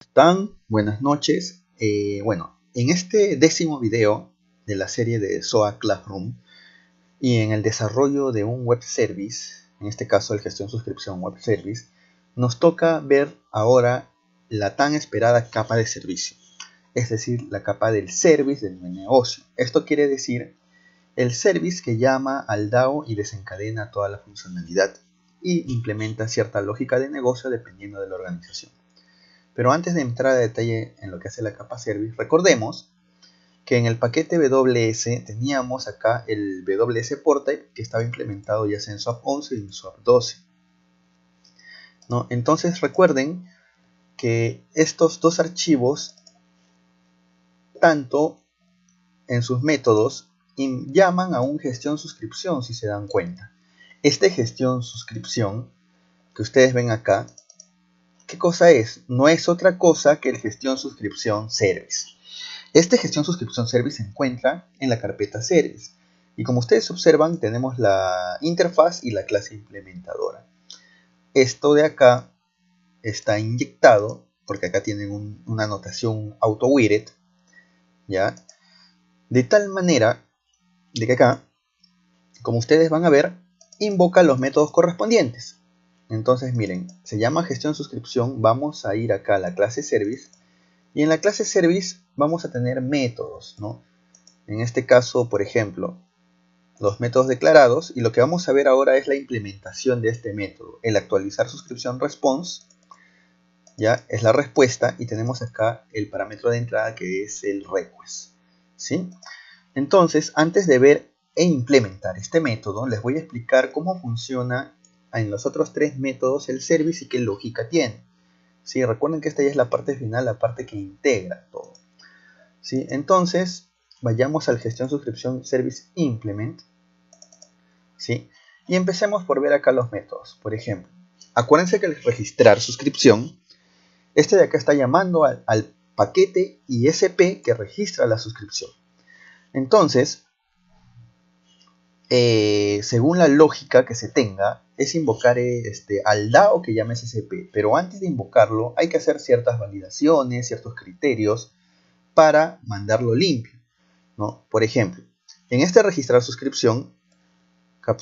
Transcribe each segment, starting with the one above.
¿Están? Buenas noches. En este 10º video de la serie de SOA Classroom y en el desarrollo de un web service, en este caso el gestión suscripción web service, nos toca ver ahora la tan esperada capa de servicio, es decir, la capa del service del negocio. Esto quiere decir el service que llama al DAO y desencadena toda la funcionalidad y implementa cierta lógica de negocio dependiendo de la organización. Pero antes de entrar a detalle en lo que hace la capa service, recordemos que en el paquete WS teníamos acá el WS Porttype que estaba implementado ya sea en SWAP 11 y en SWAP 12. ¿No? Entonces recuerden que estos dos archivos, tanto en sus métodos, llaman a un gestión suscripción, si se dan cuenta. Este gestión suscripción que ustedes ven acá, ¿qué cosa es? No es otra cosa que el gestión suscripción service. Este gestión suscripción service se encuentra en la carpeta service. Y como ustedes observan, tenemos la interfaz y la clase implementadora. Esto de acá está inyectado, porque acá tienen una notación auto-weighted, ¿ya? De tal manera de que acá, como ustedes van a ver, invoca los métodos correspondientes. Entonces miren, se llama gestión suscripción, vamos a ir acá a la clase service y en la clase service vamos a tener métodos, ¿no? En este caso, por ejemplo, los métodos declarados, y lo que vamos a ver ahora es la implementación de este método. El actualizar suscripción response, ya es la respuesta, y tenemos acá el parámetro de entrada que es el request, ¿sí? Entonces, antes de ver e implementar este método, les voy a explicar cómo funciona en los otros tres métodos el service y qué lógica tiene. ¿Sí? Recuerden que esta ya es la parte final, la parte que integra todo. ¿Sí? Entonces, vayamos al gestión suscripción service implement. ¿Sí? Y empecemos por ver acá los métodos. Por ejemplo, acuérdense que al registrar suscripción, este de acá está llamando al paquete ISP que registra la suscripción. Entonces, según la lógica que se tenga, es invocar al DAO que llama SCP. Pero antes de invocarlo, hay que hacer ciertas validaciones, ciertos criterios para mandarlo limpio, ¿no? Por ejemplo, en este registrar suscripción,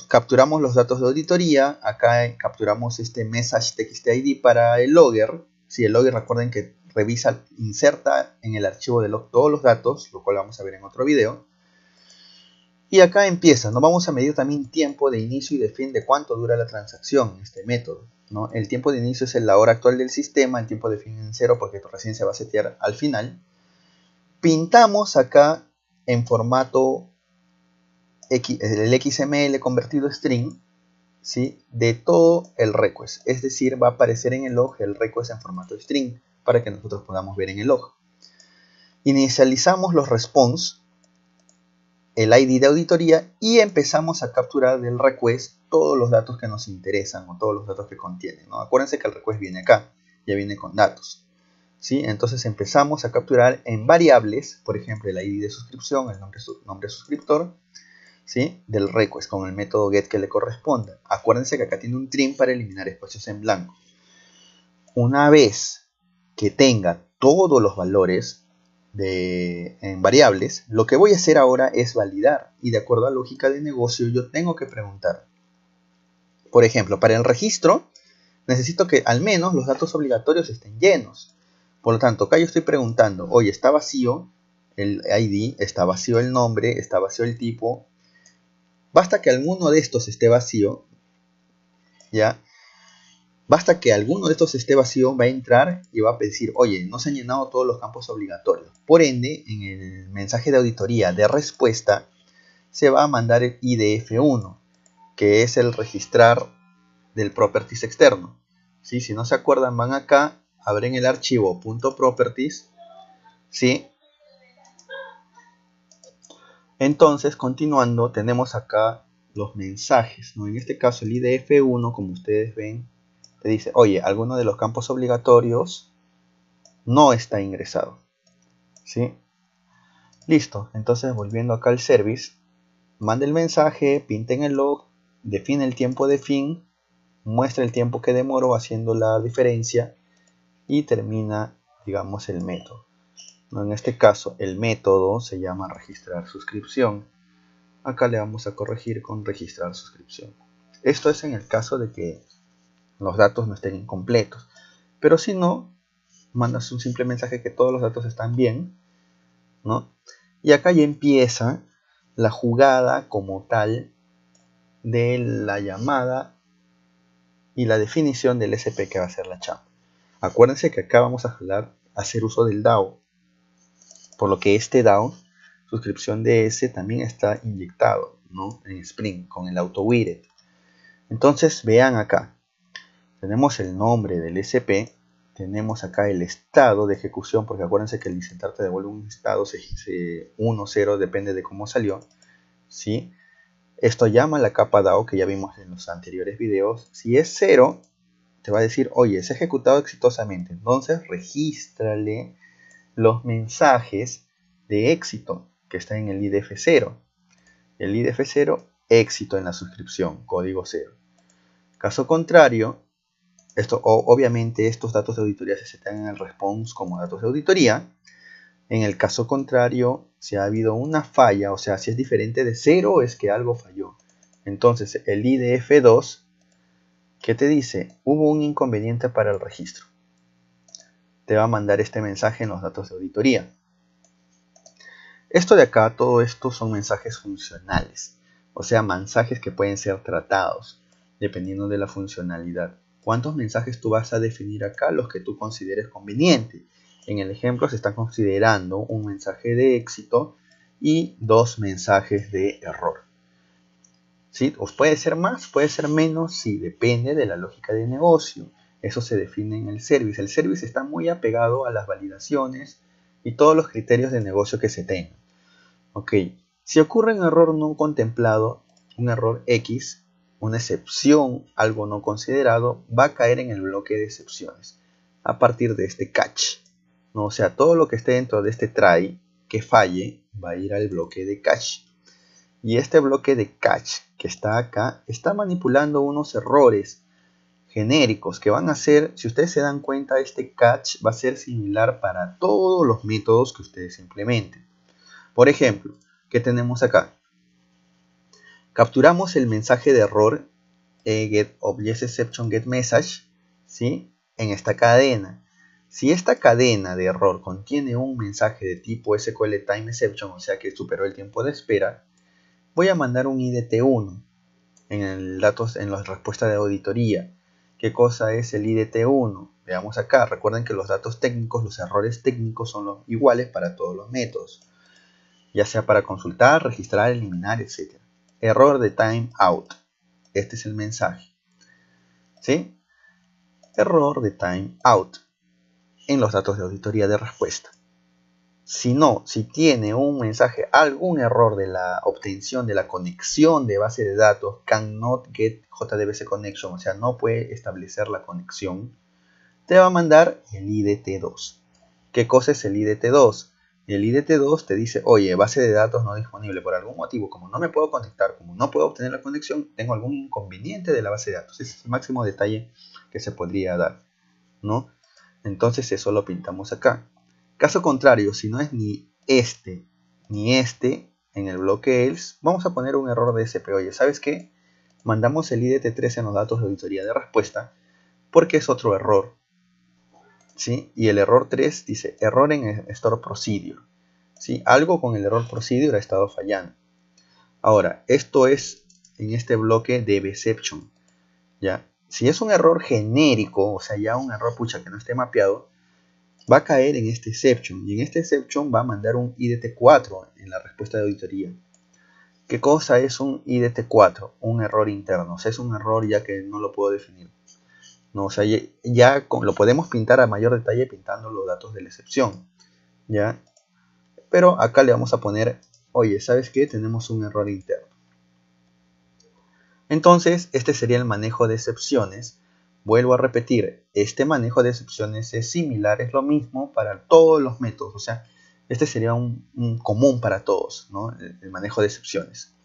capturamos los datos de auditoría. Acá capturamos este message txt id para el logger. Si el logger, recuerden que revisa, inserta en el archivo de log todos los datos, lo cual vamos a ver en otro video. Y acá empieza, ¿no? Vamos a medir también tiempo de inicio y de fin de cuánto dura la transacción en este método, ¿no? El tiempo de inicio es la hora actual del sistema, el tiempo de fin en 0 porque recién se va a setear al final. Pintamos acá en formato el XML convertido a string, ¿sí? De todo el request, es decir, va a aparecer en el log el request en formato string para que nosotros podamos ver en el log. Inicializamos los response, el ID de auditoría, y empezamos a capturar del request todos los datos que nos interesan o todos los datos que contiene, ¿no? Acuérdense que el request viene acá, ya viene con datos, ¿sí? Entonces empezamos a capturar en variables, por ejemplo, el ID de suscripción, el nombre suscriptor, ¿sí? Del request con el método get que le corresponda. Acuérdense que acá tiene un trim para eliminar espacios en blanco. Una vez que tenga todos los valores en variables, lo que voy a hacer ahora es validar, y de acuerdo a lógica de negocio yo tengo que preguntar. Por ejemplo, para el registro necesito que al menos los datos obligatorios estén llenos. Por lo tanto, acá yo estoy preguntando, oye, está vacío el ID, está vacío el nombre, está vacío el tipo. Basta que alguno de estos esté vacío, ¿ya? Basta que alguno de estos esté vacío, va a entrar y va a decir, oye, no se han llenado todos los campos obligatorios. Por ende, en el mensaje de auditoría de respuesta, se va a mandar el IDF1, que es el registrar del properties externo. ¿Sí? Si no se acuerdan, van acá, abren el archivo .properties, ¿sí? Entonces, continuando, tenemos acá los mensajes, ¿no? En este caso, el IDF1, como ustedes ven, te dice, oye, alguno de los campos obligatorios no está ingresado, ¿sí? Listo. Entonces, volviendo acá al service, manda el mensaje, pinta en el log, define el tiempo de fin, muestra el tiempo que demoró haciendo la diferencia y termina digamos, el método, ¿no? En este caso, el método se llama registrar suscripción. Acá le vamos a corregir con registrar suscripción. Esto es en el caso de que los datos no estén incompletos. Pero si no, mandas un simple mensaje que todos los datos están bien, ¿no? Y acá ya empieza la jugada como tal de la llamada y la definición del SP que va a ser la chamba. Acuérdense que acá vamos a hacer uso del DAO, por lo que este DAO, suscripción DS, también está inyectado, ¿no? En Spring con el AutoWidget. Entonces vean acá, tenemos el nombre del SP, tenemos acá el estado de ejecución, porque acuérdense que el insertar te devuelve un estado, 1, 0, depende de cómo salió, ¿sí? Esto llama la capa DAO que ya vimos en los anteriores videos. Si es 0, te va a decir, oye, se ha ejecutado exitosamente. Entonces, regístrale los mensajes de éxito que está en el IDF 0. El IDF 0, éxito en la suscripción, código 0. Caso contrario, obviamente estos datos de auditoría se setean en el response como datos de auditoría. En el caso contrario, si ha habido una falla, o sea, si es diferente de 0, es que algo falló. Entonces, el IDF2, ¿qué te dice? Hubo un inconveniente para el registro. Te va a mandar este mensaje en los datos de auditoría. Esto de acá, todo esto son mensajes funcionales. O sea, mensajes que pueden ser tratados, dependiendo de la funcionalidad. ¿Cuántos mensajes tú vas a definir acá? Los que tú consideres conveniente. En el ejemplo se está considerando un mensaje de éxito y 2 mensajes de error. ¿Sí? ¿O puede ser más? ¿Puede ser menos? Sí, depende de la lógica de negocio. Eso se define en el service. El service está muy apegado a las validaciones y todos los criterios de negocio que se tengan. Ok, si ocurre un error no contemplado, un error X, una excepción, algo no considerado, va a caer en el bloque de excepciones a partir de este catch, ¿no? O sea, todo lo que esté dentro de este try que falle va a ir al bloque de catch. Y este bloque de catch que está acá está manipulando unos errores genéricos que van a ser, si ustedes se dan cuenta, este catch va a ser similar para todos los métodos que ustedes implementen. Por ejemplo, ¿qué tenemos acá? Capturamos el mensaje de error getObjectExceptionGetMessage, ¿sí? En esta cadena. Si esta cadena de error contiene un mensaje de tipo SQLTimeException, o sea que superó el tiempo de espera, voy a mandar un IDT1 en la respuesta de auditoría. ¿Qué cosa es el IDT1? Veamos acá. Recuerden que los datos técnicos, los errores técnicos son los iguales para todos los métodos, ya sea para consultar, registrar, eliminar, etc. Error de timeout. Este es el mensaje. ¿Sí? Error de timeout en los datos de auditoría de respuesta. Si tiene un mensaje, algún error de la obtención de la conexión de base de datos, cannot get JDBC connection, o sea, no puede establecer la conexión, te va a mandar el IDT2. ¿Qué cosa es el IDT2? El IDT2 te dice, oye, base de datos no disponible por algún motivo, como no me puedo conectar, como no puedo obtener la conexión, tengo algún inconveniente de la base de datos. Ese es el máximo detalle que se podría dar, ¿no? Entonces eso lo pintamos acá. Caso contrario, si no es ni este en el bloque else, vamos a poner un error de SP. Oye, ¿sabes qué? Mandamos el IDT3 en los datos de auditoría de respuesta porque es otro error. ¿Sí? Y el error 3 dice error en store procedure. ¿Sí? Algo con el error procedure ha estado fallando. Ahora, esto es en este bloque de exception. ¿Ya? Si es un error genérico, o sea, ya un error que no esté mapeado, va a caer en este exception. Y en este exception va a mandar un IDT4 en la respuesta de auditoría. ¿Qué cosa es un IDT4? Un error interno. O sea, es un error ya que no lo puedo definir. No, o sea, ya lo podemos pintar a mayor detalle pintando los datos de la excepción, ¿ya? Pero acá le vamos a poner, oye, ¿sabes qué? Tenemos un error interno. Entonces, este sería el manejo de excepciones. Vuelvo a repetir, este manejo de excepciones es similar, es lo mismo para todos los métodos. O sea, este sería un común para todos, ¿no? El manejo de excepciones.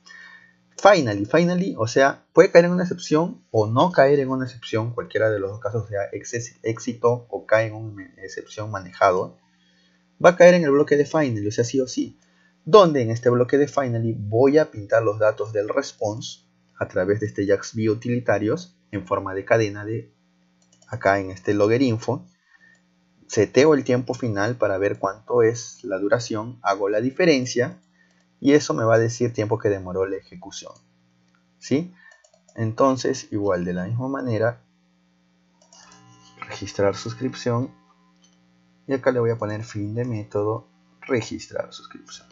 Finally, o sea, puede caer en una excepción o no caer en una excepción, cualquiera de los dos casos, sea éxito o cae en una excepción manejado, va a caer en el bloque de finally, o sea, sí o sí, donde en este bloque de finally voy a pintar los datos del response a través de este JAX-B utilitarios en forma de cadena de acá en este logger info. Seteo el tiempo final para ver cuánto es la duración, hago la diferencia y eso me va a decir tiempo que demoró la ejecución, ¿sí? Entonces, igual de la misma manera, registrar suscripción y acá le voy a poner fin de método, registrar suscripción.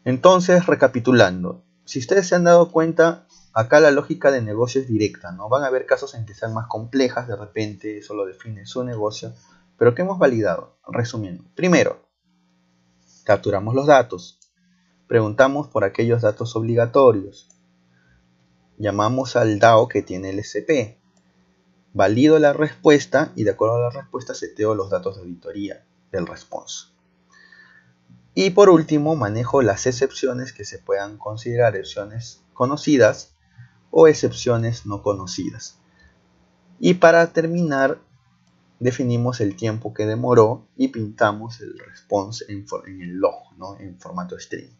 Entonces, recapitulando, si ustedes se han dado cuenta, acá la lógica de negocio es directa, ¿no? Van a haber casos en que sean más complejas, de repente eso lo define su negocio, pero ¿qué hemos validado? Resumiendo, primero, capturamos los datos, preguntamos por aquellos datos obligatorios, llamamos al DAO que tiene el SP, valido la respuesta y de acuerdo a la respuesta seteo los datos de auditoría del response. Y por último, manejo las excepciones que se puedan considerar excepciones conocidas o excepciones no conocidas. Y para terminar, definimos el tiempo que demoró y pintamos el response en el log, ¿no? En formato string.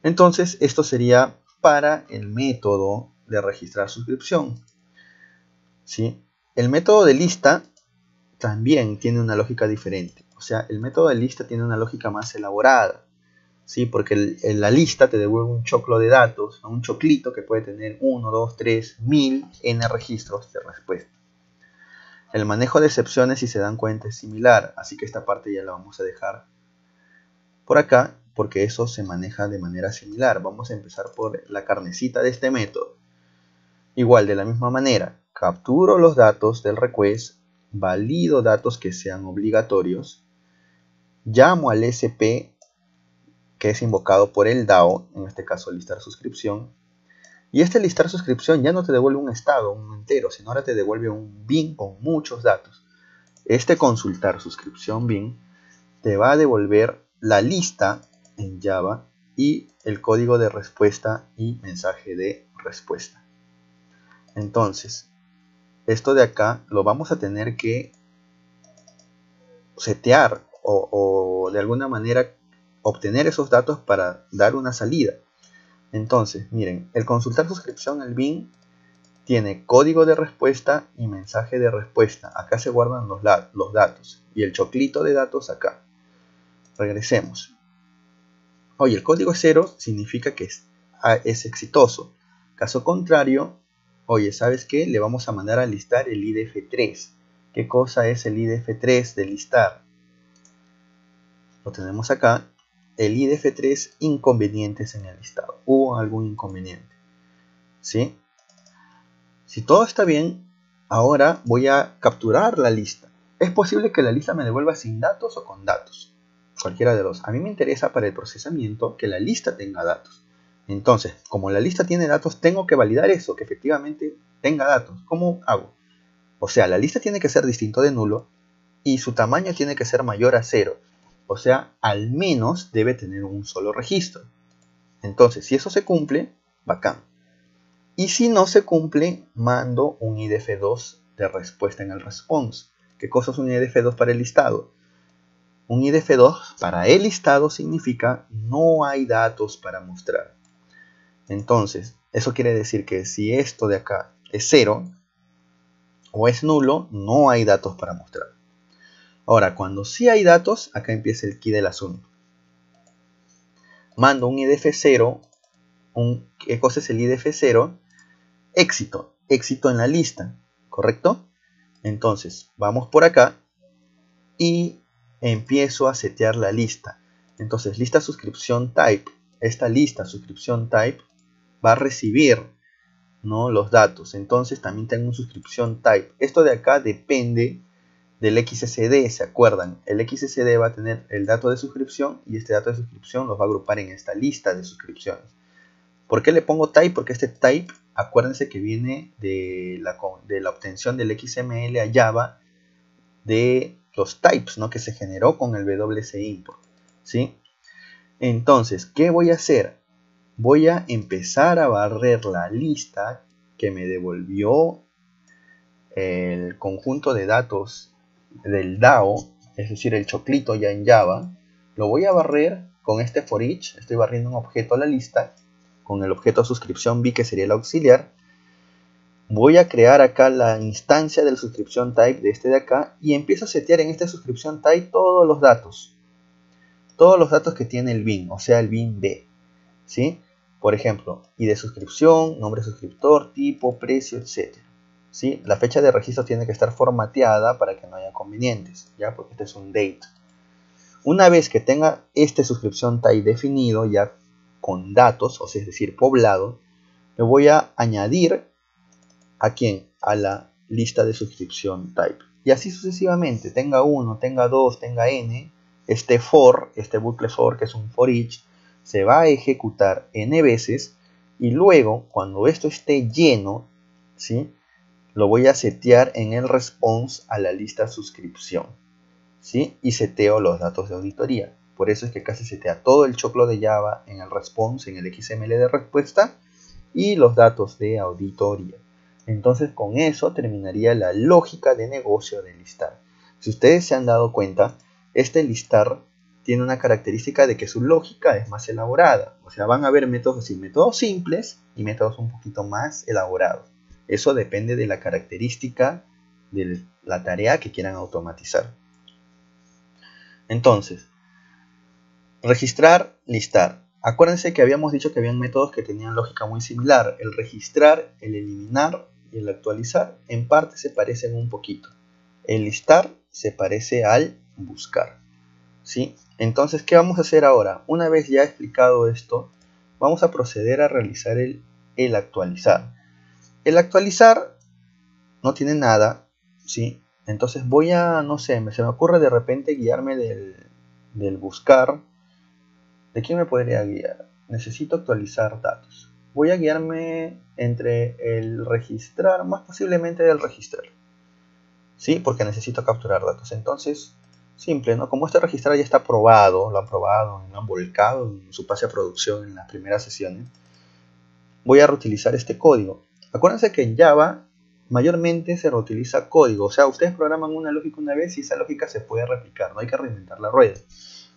Entonces, esto sería para el método de registrar suscripción, ¿sí? El método de lista también tiene una lógica diferente. O sea, el método de lista tiene una lógica más elaborada, ¿sí? Porque la lista te devuelve un choclo de datos, un choclito que puede tener 1, 2, 3, 1000 n registros de respuesta. El manejo de excepciones, si se dan cuenta, es similar, así que esta parte ya la vamos a dejar por acá, porque eso se maneja de manera similar. Vamos a empezar por la carnecita de este método. Igual, de la misma manera, capturo los datos del request, valido datos que sean obligatorios, llamo al SP que es invocado por el DAO, en este caso listar suscripción, y este listar suscripción ya no te devuelve un estado, un entero, sino ahora te devuelve un bin con muchos datos. Este consultar suscripción bin te va a devolver la lista en Java y el código de respuesta y mensaje de respuesta. Entonces, esto de acá lo vamos a tener que setear o de alguna manera obtener esos datos para dar una salida. Entonces, miren, el consultar suscripción, el bin, tiene código de respuesta y mensaje de respuesta. Acá se guardan los datos y el choclito de datos acá. Regresemos. Oye, el código 0 significa que es exitoso. Caso contrario, oye, ¿sabes qué? Le vamos a mandar a listar el IDF3. ¿Qué cosa es el IDF3 de listar? Lo tenemos acá. El IDF3 inconvenientes en el listado. Hubo algún inconveniente, ¿sí? Si todo está bien, ahora voy a capturar la lista. Es posible que la lista me devuelva sin datos o con datos. Cualquiera de los. A mí me interesa para el procesamiento que la lista tenga datos. Entonces, como la lista tiene datos, tengo que validar eso, que efectivamente tenga datos. ¿Cómo hago? O sea, la lista tiene que ser distinto de nulo y su tamaño tiene que ser mayor a 0. O sea, al menos debe tener un solo registro. Entonces, si eso se cumple, bacán. Y si no se cumple, mando un IDF2 de respuesta en el response. ¿Qué cosa es un IDF2 para el listado? Un IDF2 para el listado significa no hay datos para mostrar. Entonces, eso quiere decir que si esto de acá es 0 o es nulo, no hay datos para mostrar. Ahora, cuando sí hay datos, acá empieza el key del asunto. Mando un IDF0. ¿Qué cosa es el IDF0? Éxito en la lista, ¿correcto? Entonces, vamos por acá y empiezo a setear la lista. Entonces, lista suscripción type. Esta lista suscripción type va a recibir, ¿no?, los datos. Entonces, también tengo un suscripción type. Esto de acá depende del XSD, ¿se acuerdan? El XSD va a tener el dato de suscripción y este dato de suscripción los va a agrupar en esta lista de suscripciones. ¿Por qué le pongo type? Porque este type, acuérdense que viene de la obtención del XML a Java de los types, ¿no?, que se generó con el WC import, ¿sí? Entonces, ¿qué voy a hacer? voy a empezar a barrer la lista que me devolvió el conjunto de datos del DAO, es decir, el choclito ya en Java. Lo voy a barrer con este for each. Estoy barriendo un objeto a la lista con el objeto suscripción B, que sería el auxiliar. Voy a crear acá la instancia del suscripción type de este de acá y empiezo a setear en este suscripción type todos los datos que tiene el bin, o sea el bin B, ¿sí? Por ejemplo, ID de suscripción, nombre de suscriptor, tipo, precio, etc. ¿Sí? La fecha de registro tiene que estar formateada para que no haya convenientes, ¿ya? Porque este es un date. Una vez que tenga este suscripción type definido ya con datos, o sea, es decir, poblado, le voy a añadir ¿a quién? A la lista de suscripción type. Y así sucesivamente, tenga 1, tenga 2, tenga n, este bucle for, que es un for each, se va a ejecutar n veces y luego, cuando esto esté lleno, ¿sí? Lo voy a setear en el response a la lista suscripción, ¿sí? Y seteo los datos de auditoría. Por eso es que casi setea todo el choclo de Java en el response, en el XML de respuesta y los datos de auditoría. Entonces con eso terminaría la lógica de negocio de listar. Si ustedes se han dado cuenta, este listar tiene una característica de que su lógica es más elaborada. O sea, van a haber métodos así, métodos simples y métodos un poquito más elaborados. Eso depende de la característica de la tarea que quieran automatizar. Entonces, registrar, listar. Acuérdense que habíamos dicho que habían métodos que tenían lógica muy similar. El registrar, el eliminar y el actualizar en parte se parecen un poquito. El listar se parece al buscar, ¿sí? Entonces, ¿qué vamos a hacer ahora? Una vez ya explicado esto, vamos a proceder a realizar el actualizar. El actualizar no tiene nada, ¿sí? Entonces voy a, no sé, se me ocurre de repente guiarme del buscar. ¿De quién me podría guiar? Necesito actualizar datos. Voy a guiarme entre el registrar, más posiblemente del registrar. ¿Sí? Porque necesito capturar datos. Entonces, simple, ¿no? Como este registrar ya está probado, lo han probado, lo han volcado en su pase a producción en las primeras sesiones, voy a reutilizar este código. Acuérdense que en Java mayormente se reutiliza código. O sea, ustedes programan una lógica una vez y esa lógica se puede replicar. No hay que reinventar la rueda.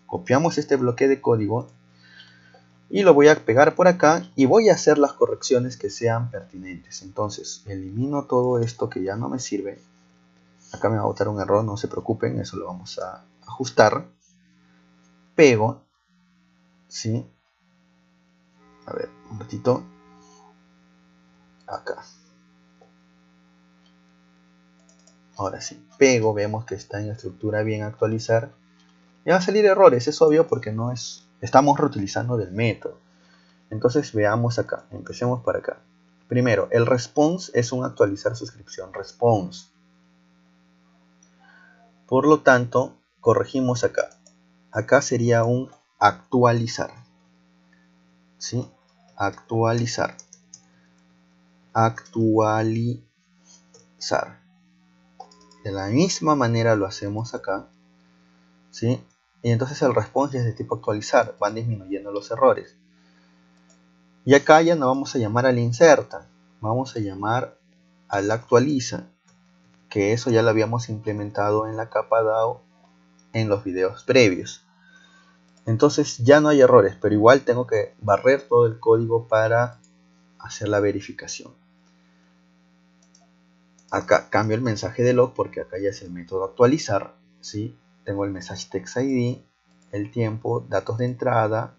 Copiamos este bloque de código y lo voy a pegar por acá y voy a hacer las correcciones que sean pertinentes. Entonces elimino todo esto que ya no me sirve. Acá me va a botar un error, no se preocupen, eso lo vamos a ajustar. Pego, ¿sí? A ver, un ratito. Acá. Ahora sí, pego, vemos que está en estructura bien actualizar. Y va a salir errores, es obvio porque no es, estamos reutilizando del método. Entonces veamos acá, empecemos por acá. Primero, el response es un actualizar suscripción response. Por lo tanto, corregimos acá. Acá sería un actualizar. ¿Sí? Actualizar. Actualizar. De la misma manera lo hacemos acá. ¿Sí? Y entonces el response es de tipo actualizar. Van disminuyendo los errores. Y acá ya no vamos a llamar al inserta. Vamos a llamar al actualiza. Que eso ya lo habíamos implementado en la capa DAO en los videos previos. Entonces ya no hay errores, pero igual tengo que barrer todo el código para hacer la verificación. Acá cambio el mensaje de log porque acá ya es el método actualizar, ¿sí? Tengo el message text ID, el tiempo, datos de entrada,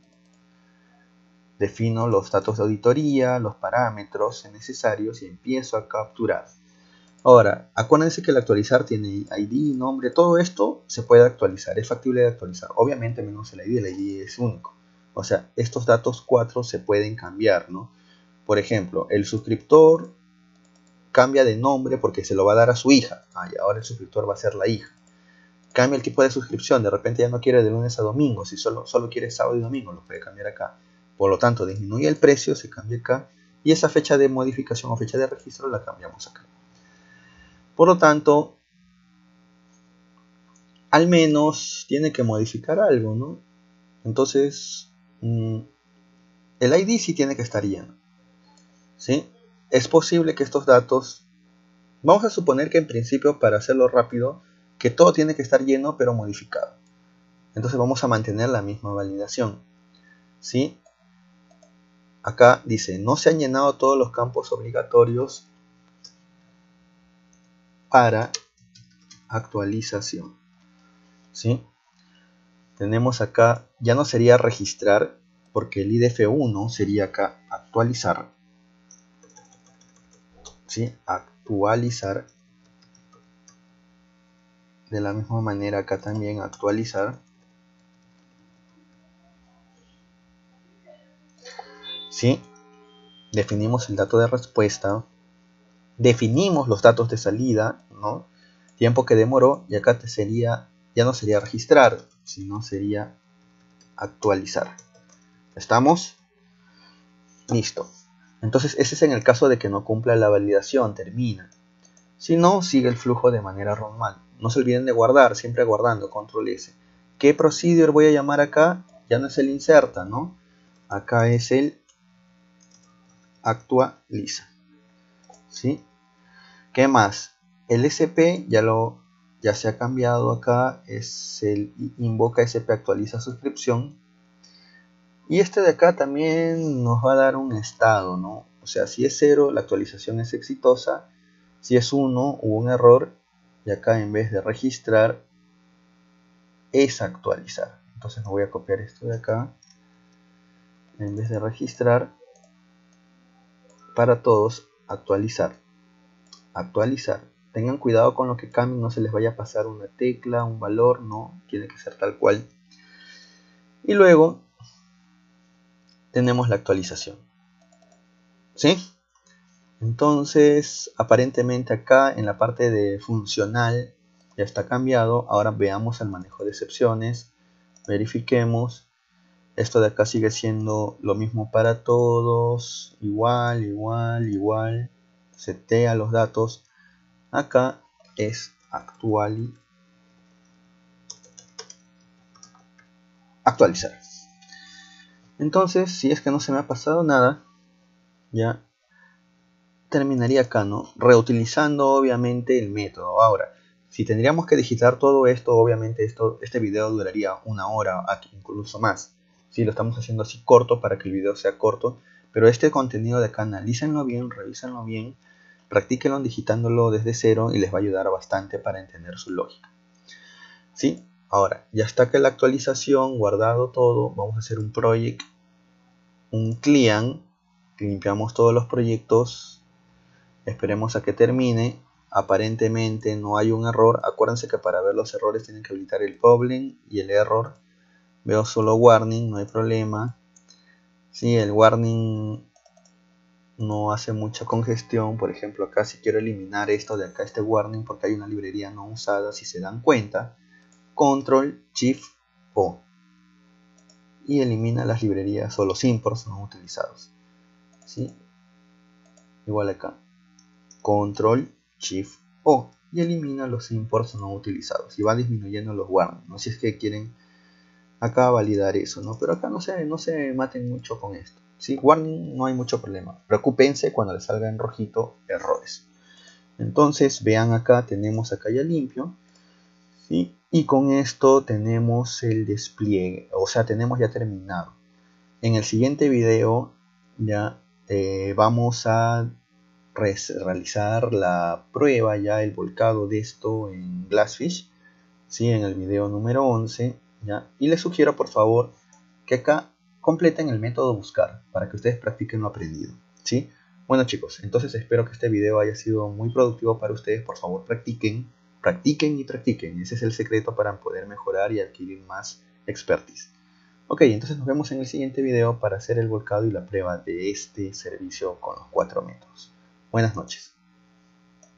defino los datos de auditoría, los parámetros necesarios y empiezo a capturar. Ahora, acuérdense que el actualizar tiene ID, nombre, todo esto se puede actualizar, es factible de actualizar. Obviamente menos el ID es único. O sea, estos datos 4 se pueden cambiar, ¿no? Por ejemplo, el suscriptor cambia de nombre porque se lo va a dar a su hija. Y ahora el suscriptor va a ser la hija. Cambia el tipo de suscripción, de repente ya no quiere de lunes a domingo, si solo quiere sábado y domingo, lo puede cambiar acá. Por lo tanto, disminuye el precio, se cambia acá, y esa fecha de modificación o fecha de registro la cambiamos acá. Por lo tanto, al menos tiene que modificar algo, ¿no? Entonces, el ID sí tiene que estar lleno, ¿sí? Es posible que estos datos, vamos a suponer que en principio, para hacerlo rápido, que todo tiene que estar lleno pero modificado. Entonces vamos a mantener la misma validación, ¿sí? Acá dice, no se han llenado todos los campos obligatorios para actualización, ¿sí? Tenemos acá, ya no sería registrar, porque el IDF1 sería acá actualizar, ¿sí? Actualizar. De la misma manera acá también actualizar, ¿sí? Definimos el dato de respuesta, definimos los datos de salida, ¿no? Tiempo que demoró, y acá ya no sería registrar, sino sería actualizar. ¿Estamos? Listo. Entonces ese es en el caso de que no cumpla la validación, termina. Si no, sigue el flujo de manera normal. No se olviden de guardar, siempre guardando, control S. ¿Qué procedure voy a llamar acá? Ya no es el inserta, ¿no? Acá es el actualiza, ¿sí? ¿Qué más? El SP ya se ha cambiado acá, es el invoca SP actualiza suscripción. Y este de acá también nos va a dar un estado, ¿no? O sea, si es 0, la actualización es exitosa. Si es 1, hubo un error. Y acá en vez de registrar, es actualizar. Entonces me voy a copiar esto de acá. En vez de registrar, para todos, actualizar. Actualizar. Tengan cuidado con lo que cambien, no se les vaya a pasar una tecla, un valor, no, tiene que ser tal cual. Y luego tenemos la actualización, ¿sí? Entonces, aparentemente acá en la parte de funcional ya está cambiado. Ahora veamos el manejo de excepciones, verifiquemos. Esto de acá sigue siendo lo mismo para todos, igual, igual, igual. Setea los datos. Acá es actualizar. Entonces, si es que no se me ha pasado nada, ya terminaría acá, ¿no? Reutilizando obviamente el método. Ahora, si tendríamos que digitar todo esto, obviamente este video duraría 1 hora, incluso más. Si lo estamos haciendo así corto para que el video sea corto, pero este contenido de acá analícenlo bien, revísenlo bien, practíquenlo digitándolo desde cero y les va a ayudar bastante para entender su lógica. ¿Sí? Ahora, ya está que la actualización, guardado todo, vamos a hacer un project, un clean, limpiamos todos los proyectos, esperemos a que termine. Aparentemente no hay un error. Acuérdense que para ver los errores tienen que habilitar el problem y el error. Veo solo warning, no hay problema. Si el warning no hace mucha congestión, por ejemplo acá si quiero eliminar esto de acá, este warning, porque hay una librería no usada, si se dan cuenta, control shift O y elimina las librerías o los imports no utilizados, ¿sí? Igual acá, control shift O y elimina los imports no utilizados y va disminuyendo los warnings, ¿no? Si es que quieren acá validar eso, ¿no? Pero acá no se maten mucho con esto, ¿sí? Warning no hay mucho problema, preocúpense cuando les salga en rojito errores. Entonces vean acá, tenemos acá ya limpio, ¿sí? Y con esto tenemos el despliegue, o sea, tenemos ya terminado. En el siguiente video ya vamos a realizar la prueba, ya el volcado de esto en Glassfish, ¿sí? En el video número 11, ¿ya? Y les sugiero por favor que acá completen el método buscar para que ustedes practiquen lo aprendido, ¿sí? Bueno chicos, entonces espero que este video haya sido muy productivo para ustedes. Por favor practiquen, practiquen y practiquen. Ese es el secreto para poder mejorar y adquirir más expertise. Ok, entonces nos vemos en el siguiente video para hacer el volcado y la prueba de este servicio con los 4 métodos. Buenas noches.